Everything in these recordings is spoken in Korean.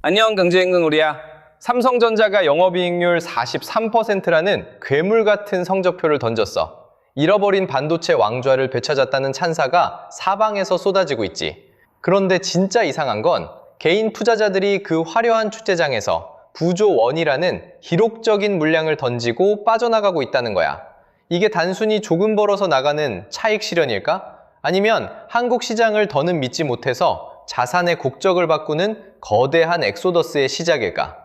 안녕, 경제임금 우리야. 삼성전자가 영업이익률 43%라는 괴물 같은 성적표를 던졌어. 잃어버린 반도체 왕좌를 되찾았다는 찬사가 사방에서 쏟아지고 있지. 그런데 진짜 이상한 건 개인 투자자들이 그 화려한 축제장에서 부조 원이라는 기록적인 물량을 던지고 빠져나가고 있다는 거야. 이게 단순히 조금 벌어서 나가는 차익 실현일까? 아니면 한국 시장을 더는 믿지 못해서 자산의 국적을 바꾸는 거대한 엑소더스의 시작일까?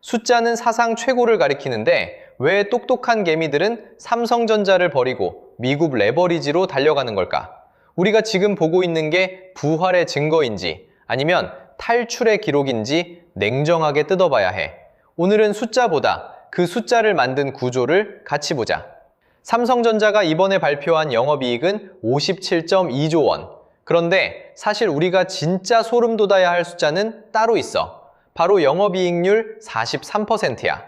숫자는 사상 최고를 가리키는데 왜 똑똑한 개미들은 삼성전자를 버리고 미국 레버리지로 달려가는 걸까? 우리가 지금 보고 있는 게 부활의 증거인지 아니면 탈출의 기록인지 냉정하게 뜯어봐야 해. 오늘은 숫자보다 그 숫자를 만든 구조를 같이 보자. 삼성전자가 이번에 발표한 영업이익은 57.2조 원. 그런데 사실 우리가 진짜 소름 돋아야 할 숫자는 따로 있어. 바로 영업이익률 43%야.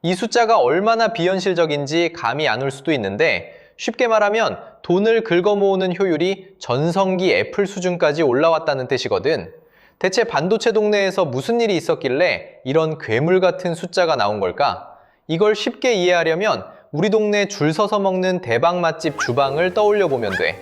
이 숫자가 얼마나 비현실적인지 감이 안 올 수도 있는데 쉽게 말하면 돈을 긁어모으는 효율이 전성기 애플 수준까지 올라왔다는 뜻이거든. 대체 반도체 동네에서 무슨 일이 있었길래 이런 괴물 같은 숫자가 나온 걸까? 이걸 쉽게 이해하려면 우리 동네 줄 서서 먹는 대박 맛집 주방을 떠올려 보면 돼.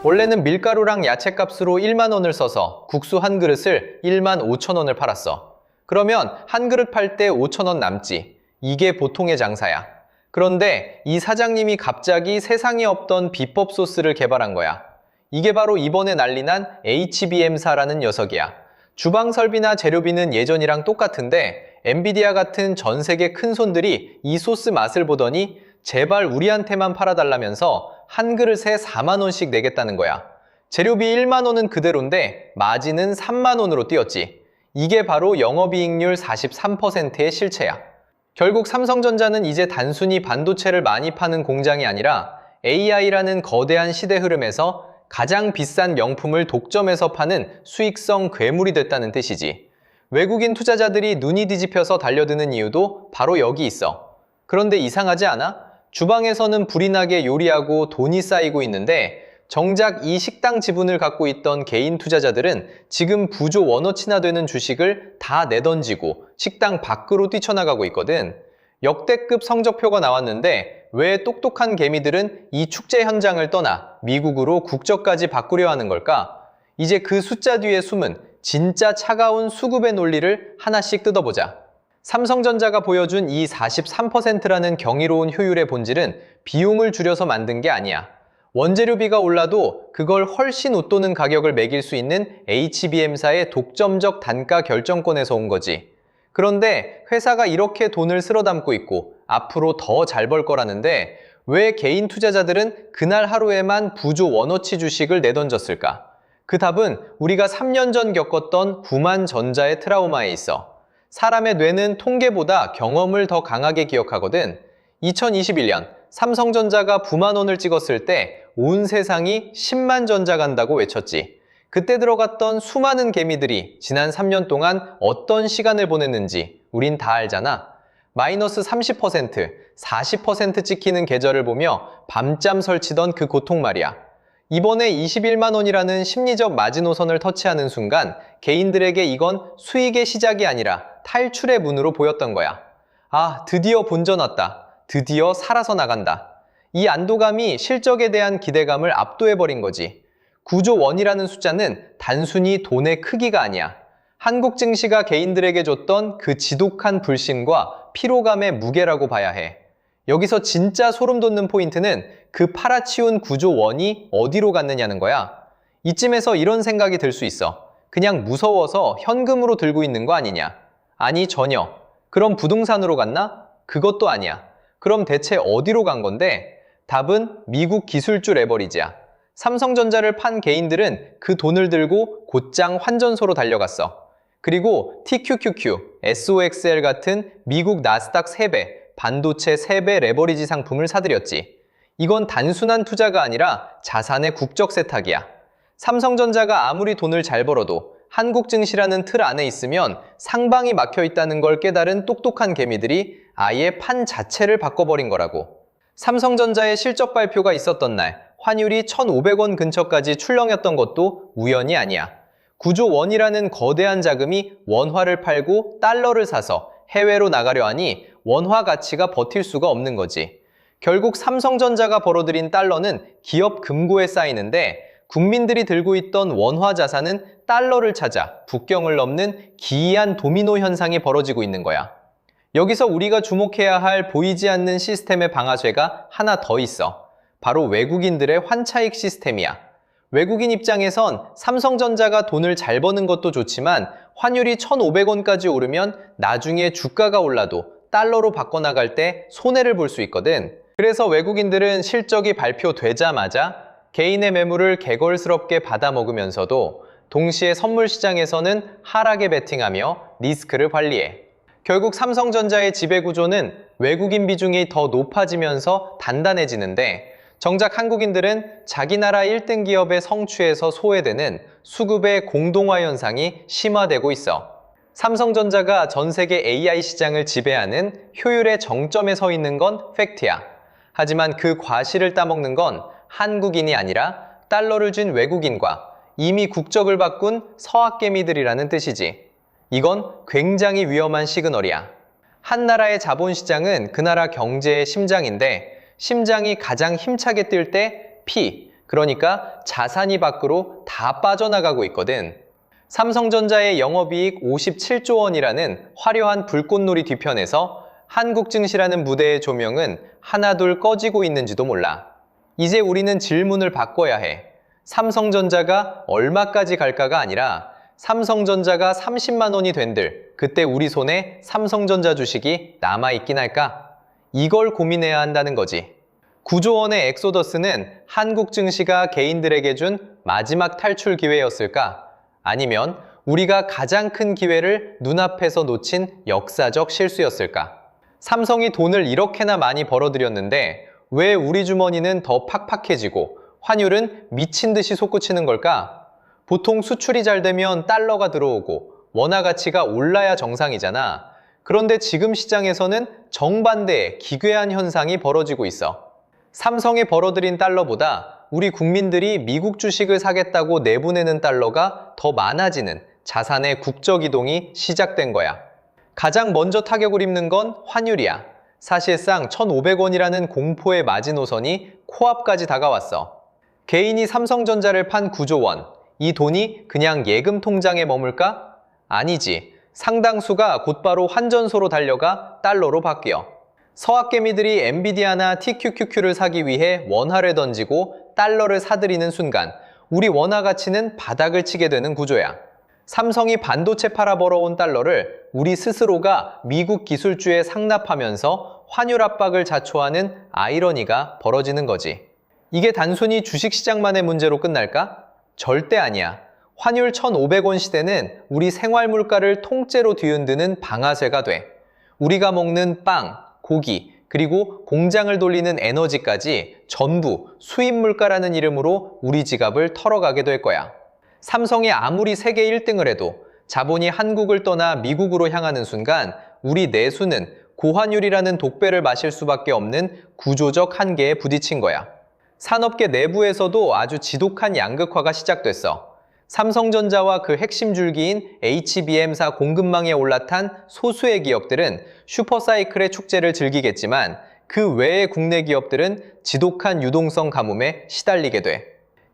원래는 밀가루랑 야채값으로 1만 원을 써서 국수 한 그릇을 1만 5천 원을 팔았어. 그러면 한 그릇 팔 때 5천 원 남지. 이게 보통의 장사야. 그런데 이 사장님이 갑자기 세상에 없던 비법 소스를 개발한 거야. 이게 바로 이번에 난리난 HBM사라는 녀석이야. 주방 설비나 재료비는 예전이랑 똑같은데 엔비디아 같은 전 세계 큰 손들이 이 소스 맛을 보더니 제발 우리한테만 팔아달라면서 한 그릇에 4만 원씩 내겠다는 거야. 재료비 1만 원은 그대로인데 마진은 3만 원으로 뛰었지. 이게 바로 영업이익률 43%의 실체야. 결국 삼성전자는 이제 단순히 반도체를 많이 파는 공장이 아니라 AI라는 거대한 시대 흐름에서 가장 비싼 명품을 독점해서 파는 수익성 괴물이 됐다는 뜻이지. 외국인 투자자들이 눈이 뒤집혀서 달려드는 이유도 바로 여기 있어. 그런데 이상하지 않아? 주방에서는 불이 나게 요리하고 돈이 쌓이고 있는데 정작 이 식당 지분을 갖고 있던 개인 투자자들은 지금 부조 원어치나 되는 주식을 다 내던지고 식당 밖으로 뛰쳐나가고 있거든. 역대급 성적표가 나왔는데 왜 똑똑한 개미들은 이 축제 현장을 떠나 미국으로 국적까지 바꾸려 하는 걸까? 이제 그 숫자 뒤에 숨은 진짜 차가운 수급의 논리를 하나씩 뜯어보자. 삼성전자가 보여준 이 43%라는 경이로운 효율의 본질은 비용을 줄여서 만든 게 아니야. 원재료비가 올라도 그걸 훨씬 웃도는 가격을 매길 수 있는 HBM사의 독점적 단가 결정권에서 온 거지. 그런데 회사가 이렇게 돈을 쓸어 담고 있고 앞으로 더 잘 벌 거라는데 왜 개인 투자자들은 그날 하루에만 부조 원어치 주식을 내던졌을까? 그 답은 우리가 3년 전 겪었던 구만전자의 트라우마에 있어. 사람의 뇌는 통계보다 경험을 더 강하게 기억하거든. 2021년 삼성전자가 부만 원을 찍었을 때 온 세상이 10만 전자 간다고 외쳤지. 그때 들어갔던 수많은 개미들이 지난 3년 동안 어떤 시간을 보냈는지 우린 다 알잖아. 마이너스 30%, 40% 찍히는 계절을 보며 밤잠 설치던 그 고통 말이야. 이번에 21만 원이라는 심리적 마지노선을 터치하는 순간 개인들에게 이건 수익의 시작이 아니라 탈출의 문으로 보였던 거야. 아, 드디어 본전 왔다. 드디어 살아서 나간다. 이 안도감이 실적에 대한 기대감을 압도해버린 거지. 9조 원이라는 숫자는 단순히 돈의 크기가 아니야. 한국 증시가 개인들에게 줬던 그 지독한 불신과 피로감의 무게라고 봐야 해. 여기서 진짜 소름 돋는 포인트는 그 팔아치운 9조 원이 어디로 갔느냐는 거야. 이쯤에서 이런 생각이 들 수 있어. 그냥 무서워서 현금으로 들고 있는 거 아니냐? 아니, 전혀. 그럼 부동산으로 갔나? 그것도 아니야. 그럼 대체 어디로 간 건데? 답은 미국 기술주 레버리지야. 삼성전자를 판 개인들은 그 돈을 들고 곧장 환전소로 달려갔어. 그리고 TQQQ, SOXL 같은 미국 나스닥 3배, 반도체 3배 레버리지 상품을 사들였지. 이건 단순한 투자가 아니라 자산의 국적 세탁이야. 삼성전자가 아무리 돈을 잘 벌어도 한국 증시라는 틀 안에 있으면 상방이 막혀 있다는 걸 깨달은 똑똑한 개미들이 아예 판 자체를 바꿔버린 거라고. 삼성전자의 실적 발표가 있었던 날 환율이 1,500원 근처까지 출렁였던 것도 우연이 아니야. 9조 원이라는 거대한 자금이 원화를 팔고 달러를 사서 해외로 나가려 하니 원화 가치가 버틸 수가 없는 거지. 결국 삼성전자가 벌어들인 달러는 기업 금고에 쌓이는데 국민들이 들고 있던 원화 자산은 달러를 찾아 국경을 넘는 기이한 도미노 현상이 벌어지고 있는 거야. 여기서 우리가 주목해야 할 보이지 않는 시스템의 방아쇠가 하나 더 있어. 바로 외국인들의 환차익 시스템이야. 외국인 입장에선 삼성전자가 돈을 잘 버는 것도 좋지만 환율이 1,500원까지 오르면 나중에 주가가 올라도 달러로 바꿔나갈 때 손해를 볼 수 있거든. 그래서 외국인들은 실적이 발표되자마자 개인의 매물을 개걸스럽게 받아먹으면서도 동시에 선물 시장에서는 하락에 베팅하며 리스크를 관리해. 결국 삼성전자의 지배구조는 외국인 비중이 더 높아지면서 단단해지는데 정작 한국인들은 자기 나라 1등 기업의 성취에서 소외되는 수급의 공동화 현상이 심화되고 있어. 삼성전자가 전 세계 AI 시장을 지배하는 효율의 정점에 서 있는 건 팩트야. 하지만 그 과실을 따먹는 건 한국인이 아니라 달러를 준 외국인과 이미 국적을 바꾼 서학개미들이라는 뜻이지. 이건 굉장히 위험한 시그널이야. 한 나라의 자본시장은 그 나라 경제의 심장인데 심장이 가장 힘차게 뛸 때 그러니까 자산이 밖으로 다 빠져나가고 있거든. 삼성전자의 영업이익 57조 원이라는 화려한 불꽃놀이 뒤편에서 한국 증시라는 무대의 조명은 하나둘 꺼지고 있는지도 몰라. 이제 우리는 질문을 바꿔야 해. 삼성전자가 얼마까지 갈까가 아니라 삼성전자가 30만 원이 된들 그때 우리 손에 삼성전자 주식이 남아있긴 할까? 이걸 고민해야 한다는 거지. 9조 원의 엑소더스는 한국 증시가 개인들에게 준 마지막 탈출 기회였을까? 아니면 우리가 가장 큰 기회를 눈앞에서 놓친 역사적 실수였을까? 삼성이 돈을 이렇게나 많이 벌어들였는데 왜 우리 주머니는 더 팍팍해지고 환율은 미친 듯이 솟구치는 걸까? 보통 수출이 잘 되면 달러가 들어오고 원화 가치가 올라야 정상이잖아. 그런데 지금 시장에서는 정반대의 기괴한 현상이 벌어지고 있어. 삼성이 벌어들인 달러보다 우리 국민들이 미국 주식을 사겠다고 내보내는 달러가 더 많아지는 자산의 국적 이동이 시작된 거야. 가장 먼저 타격을 입는 건 환율이야. 사실상 1,500원이라는 공포의 마지노선이 코앞까지 다가왔어. 개인이 삼성전자를 판 9조 원. 이 돈이 그냥 예금 통장에 머물까? 아니지. 상당수가 곧바로 환전소로 달려가 달러로 바뀌어. 서학개미들이 엔비디아나 TQQQ를 사기 위해 원화를 던지고 달러를 사들이는 순간 우리 원화 가치는 바닥을 치게 되는 구조야. 삼성이 반도체 팔아 벌어온 달러를 우리 스스로가 미국 기술주에 상납하면서 환율 압박을 자초하는 아이러니가 벌어지는 거지. 이게 단순히 주식시장만의 문제로 끝날까? 절대 아니야. 환율 1,500원 시대는 우리 생활물가를 통째로 뒤흔드는 방아쇠가 돼. 우리가 먹는 빵, 고기, 그리고 공장을 돌리는 에너지까지 전부 수입물가라는 이름으로 우리 지갑을 털어가게 될 거야. 삼성이 아무리 세계 1등을 해도 자본이 한국을 떠나 미국으로 향하는 순간 우리 내수는 고환율이라는 독배를 마실 수밖에 없는 구조적 한계에 부딪힌 거야. 산업계 내부에서도 아주 지독한 양극화가 시작됐어. 삼성전자와 그 핵심 줄기인 HBM사 공급망에 올라탄 소수의 기업들은 슈퍼사이클의 축제를 즐기겠지만 그 외의 국내 기업들은 지독한 유동성 가뭄에 시달리게 돼.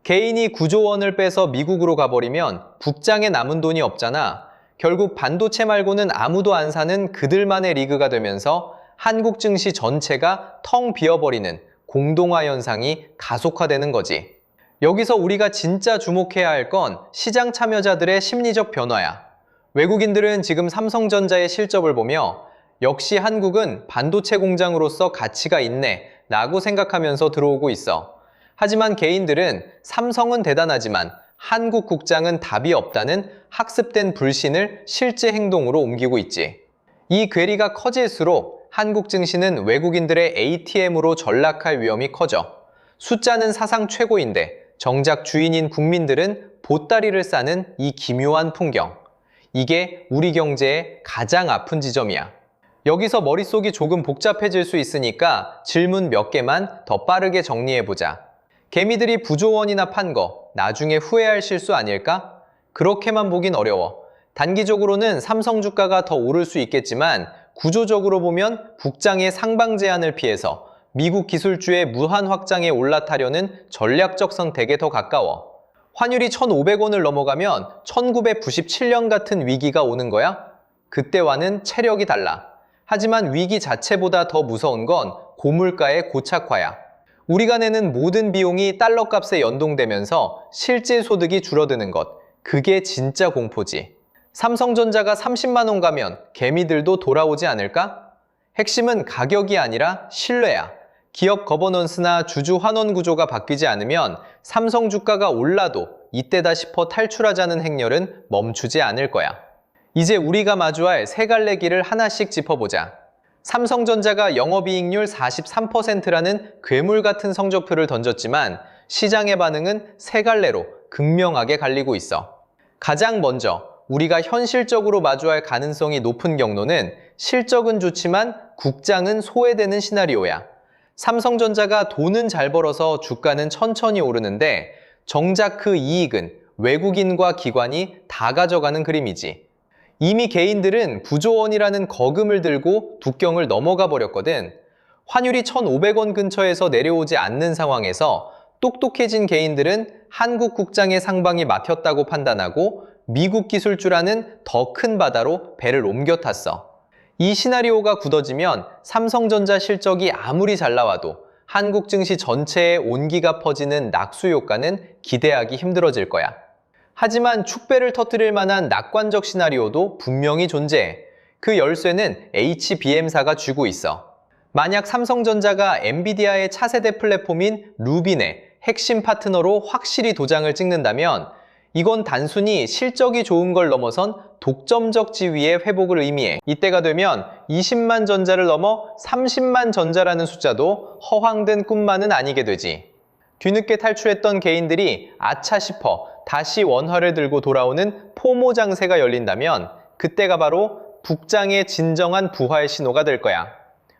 개인이 9조 원을 빼서 미국으로 가버리면 국장에 남은 돈이 없잖아. 결국 반도체 말고는 아무도 안 사는 그들만의 리그가 되면서 한국 증시 전체가 텅 비어버리는 공동화 현상이 가속화되는 거지. 여기서 우리가 진짜 주목해야 할 건 시장 참여자들의 심리적 변화야. 외국인들은 지금 삼성전자의 실적을 보며 역시 한국은 반도체 공장으로서 가치가 있네 라고 생각하면서 들어오고 있어. 하지만 개인들은 삼성은 대단하지만 한국 국장은 답이 없다는 학습된 불신을 실제 행동으로 옮기고 있지. 이 괴리가 커질수록 한국 증시는 외국인들의 ATM으로 전락할 위험이 커져. 숫자는 사상 최고인데 정작 주인인 국민들은 보따리를 싸는 이 기묘한 풍경. 이게 우리 경제의 가장 아픈 지점이야. 여기서 머릿속이 조금 복잡해질 수 있으니까 질문 몇 개만 더 빠르게 정리해보자. 개미들이 9조 원이나 판 거 나중에 후회할 실수 아닐까? 그렇게만 보긴 어려워. 단기적으로는 삼성 주가가 더 오를 수 있겠지만 구조적으로 보면 국장의 상방 제한을 피해서 미국 기술주의 무한 확장에 올라타려는 전략적 선택에 더 가까워. 환율이 1,500원을 넘어가면 1997년 같은 위기가 오는 거야? 그때와는 체력이 달라. 하지만 위기 자체보다 더 무서운 건 고물가의 고착화야. 우리가 내는 모든 비용이 달러 값에 연동되면서 실질 소득이 줄어드는 것. 그게 진짜 공포지. 삼성전자가 30만 원 가면 개미들도 돌아오지 않을까? 핵심은 가격이 아니라 신뢰야. 기업 거버넌스나 주주 환원 구조가 바뀌지 않으면 삼성 주가가 올라도 이때다 싶어 탈출하자는 행렬은 멈추지 않을 거야. 이제 우리가 마주할 세 갈래 길을 하나씩 짚어보자. 삼성전자가 영업이익률 43%라는 괴물 같은 성적표를 던졌지만 시장의 반응은 세 갈래로 극명하게 갈리고 있어. 가장 먼저 우리가 현실적으로 마주할 가능성이 높은 경로는 실적은 좋지만 국장은 소외되는 시나리오야. 삼성전자가 돈은 잘 벌어서 주가는 천천히 오르는데 정작 그 이익은 외국인과 기관이 다 가져가는 그림이지. 이미 개인들은 9조 원이라는 거금을 들고 국경을 넘어가 버렸거든. 환율이 1,500원 근처에서 내려오지 않는 상황에서 똑똑해진 개인들은 한국 국장의 상방이 막혔다고 판단하고 미국 기술주라는 더 큰 바다로 배를 옮겨 탔어. 이 시나리오가 굳어지면 삼성전자 실적이 아무리 잘 나와도 한국 증시 전체에 온기가 퍼지는 낙수 효과는 기대하기 힘들어질 거야. 하지만 축배를 터뜨릴 만한 낙관적 시나리오도 분명히 존재해. 그 열쇠는 HBM사가 쥐고 있어. 만약 삼성전자가 엔비디아의 차세대 플랫폼인 루빈의 핵심 파트너로 확실히 도장을 찍는다면 이건 단순히 실적이 좋은 걸 넘어선 독점적 지위의 회복을 의미해. 이때가 되면 20만 전자를 넘어 30만 전자라는 숫자도 허황된 꿈만은 아니게 되지. 뒤늦게 탈출했던 개인들이 아차 싶어 다시 원화를 들고 돌아오는 포모 장세가 열린다면 그때가 바로 국장의 진정한 부활 신호가 될 거야.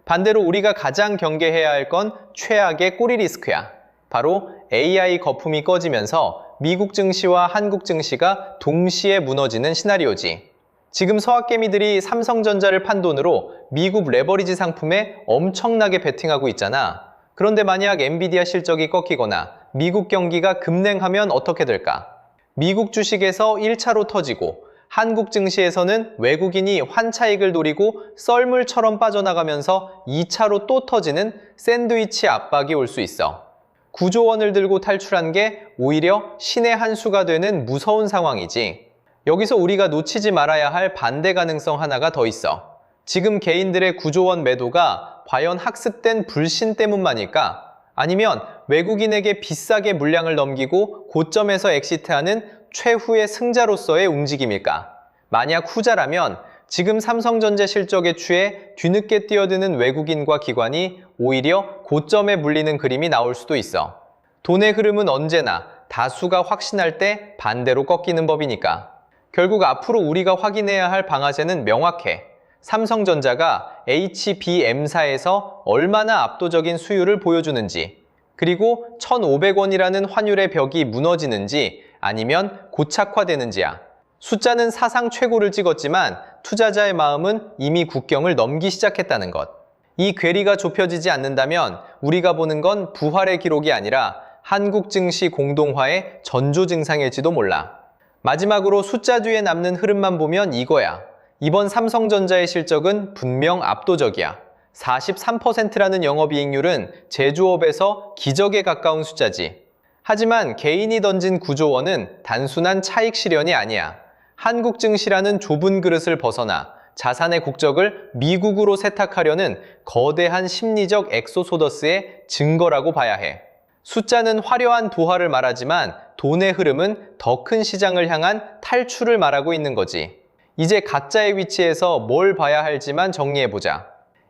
반대로 우리가 가장 경계해야 할 건 최악의 꼬리 리스크야. 바로 AI 거품이 꺼지면서 미국 증시와 한국 증시가 동시에 무너지는 시나리오지. 지금 서학개미들이 삼성전자를 판 돈으로 미국 레버리지 상품에 엄청나게 베팅하고 있잖아. 그런데 만약 엔비디아 실적이 꺾이거나 미국 경기가 급냉하면 어떻게 될까? 미국 주식에서 1차로 터지고 한국 증시에서는 외국인이 환차익을 노리고 썰물처럼 빠져나가면서 2차로 또 터지는 샌드위치 압박이 올 수 있어. 9조 원을 들고 탈출한 게 오히려 신의 한 수가 되는 무서운 상황이지. 여기서 우리가 놓치지 말아야 할 반대 가능성 하나가 더 있어. 지금 개인들의 9조 원 매도가 과연 학습된 불신 때문만일까? 아니면 외국인에게 비싸게 물량을 넘기고 고점에서 엑시트하는 최후의 승자로서의 움직임일까? 만약 후자라면 지금 삼성전자 실적에 취해 뒤늦게 뛰어드는 외국인과 기관이 오히려 고점에 물리는 그림이 나올 수도 있어. 돈의 흐름은 언제나 다수가 확신할 때 반대로 꺾이는 법이니까. 결국 앞으로 우리가 확인해야 할 방아쇠는 명확해. 삼성전자가 HBM사에서 얼마나 압도적인 수율을 보여주는지, 그리고 1,500원이라는 환율의 벽이 무너지는지 아니면 고착화되는지야. 숫자는 사상 최고를 찍었지만 투자자의 마음은 이미 국경을 넘기 시작했다는 것. 이 괴리가 좁혀지지 않는다면 우리가 보는 건 부활의 기록이 아니라 한국 증시 공동화의 전조 증상일지도 몰라. 마지막으로 숫자 뒤에 남는 흐름만 보면 이거야. 이번 삼성전자의 실적은 분명 압도적이야. 43%라는 영업이익률은 제조업에서 기적에 가까운 숫자지. 하지만 개인이 던진 9조 원은 단순한 차익 실현이 아니야. 한국 증시라는 좁은 그릇을 벗어나 자산의 국적을 미국으로 세탁하려는 거대한 심리적 엑소소더스의 증거라고 봐야 해. 숫자는 화려한 부활을 말하지만 돈의 흐름은 더 큰 시장을 향한 탈출을 말하고 있는 거지. 이제 각자의 위치에서 뭘 봐야 할지만 정리해보자.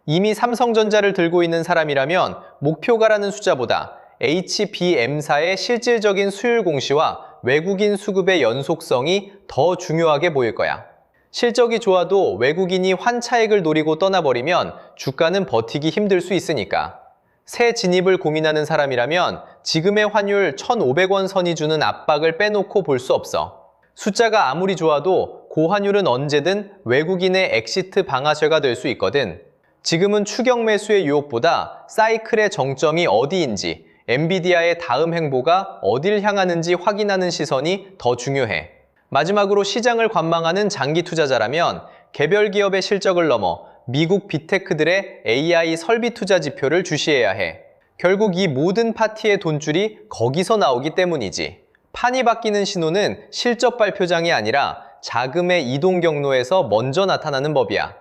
이미 삼성전자를 들고 있는 사람이라면 목표가라는 숫자보다 HBM사의 실질적인 수율 공시와 외국인 수급의 연속성이 더 중요하게 보일 거야. 실적이 좋아도 외국인이 환차익을 노리고 떠나버리면 주가는 버티기 힘들 수 있으니까. 새 진입을 고민하는 사람이라면 지금의 환율 1,500원 선이 주는 압박을 빼놓고 볼 수 없어. 숫자가 아무리 좋아도 고환율은 언제든 외국인의 엑시트 방아쇠가 될 수 있거든. 지금은 추격 매수의 유혹보다 사이클의 정점이 어디인지, 엔비디아의 다음 행보가 어딜 향하는지 확인하는 시선이 더 중요해. 마지막으로 시장을 관망하는 장기 투자자라면 개별 기업의 실적을 넘어 미국 빅테크들의 AI 설비 투자 지표를 주시해야 해. 결국 이 모든 파티의 돈줄이 거기서 나오기 때문이지. 판이 바뀌는 신호는 실적 발표장이 아니라 자금의 이동 경로에서 먼저 나타나는 법이야.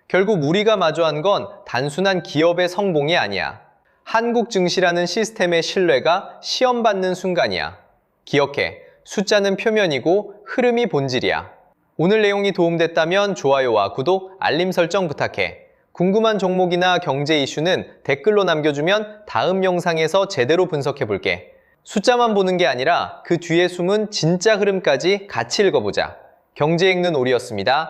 결국 우리가 마주한 건 단순한 기업의 성공이 아니야. 한국 증시라는 시스템의 신뢰가 시험받는 순간이야. 기억해, 숫자는 표면이고 흐름이 본질이야. 오늘 내용이 도움됐다면 좋아요와 구독, 알림 설정 부탁해. 궁금한 종목이나 경제 이슈는 댓글로 남겨주면 다음 영상에서 제대로 분석해 볼게. 숫자만 보는 게 아니라 그 뒤에 숨은 진짜 흐름까지 같이 읽어보자. 경제 읽는 오리였습니다.